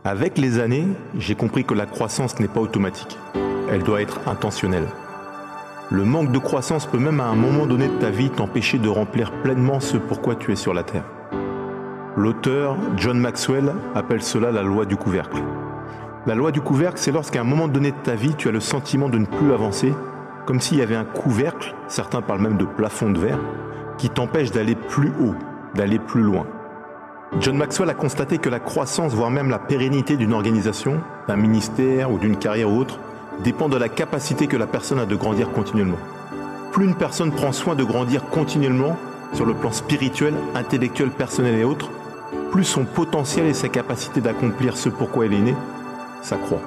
Avec les années, j'ai compris que la croissance n'est pas automatique. Elle doit être intentionnelle. Le manque de croissance peut même à un moment donné de ta vie t'empêcher de remplir pleinement ce pourquoi tu es sur la Terre. L'auteur John Maxwell appelle cela la loi du couvercle. La loi du couvercle, c'est lorsqu'à un moment donné de ta vie, tu as le sentiment de ne plus avancer, comme s'il y avait un couvercle, certains parlent même de plafond de verre, qui t'empêche d'aller plus haut, d'aller plus loin. John Maxwell a constaté que la croissance, voire même la pérennité d'une organisation, d'un ministère ou d'une carrière ou autre, dépend de la capacité que la personne a de grandir continuellement. Plus une personne prend soin de grandir continuellement, sur le plan spirituel, intellectuel, personnel et autres, plus son potentiel et sa capacité d'accomplir ce pourquoi elle est née s'accroît.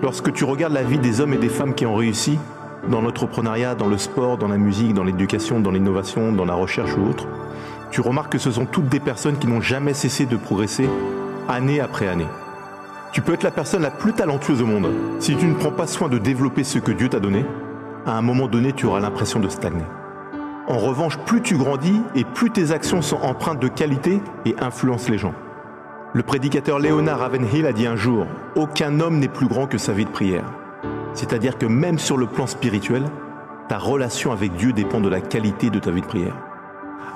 Lorsque tu regardes la vie des hommes et des femmes qui ont réussi, dans l'entrepreneuriat, dans le sport, dans la musique, dans l'éducation, dans l'innovation, dans la recherche ou autre, tu remarques que ce sont toutes des personnes qui n'ont jamais cessé de progresser, année après année. Tu peux être la personne la plus talentueuse au monde. Si tu ne prends pas soin de développer ce que Dieu t'a donné, à un moment donné, tu auras l'impression de stagner. En revanche, plus tu grandis et plus tes actions sont empreintes de qualité et influencent les gens. Le prédicateur Leonard Ravenhill a dit un jour « Aucun homme n'est plus grand que sa vie de prière ». C'est-à-dire que même sur le plan spirituel, ta relation avec Dieu dépend de la qualité de ta vie de prière.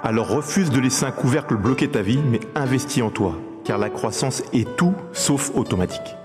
Alors refuse de laisser un couvercle bloquer ta vie, mais investis en toi, car la croissance est tout sauf automatique.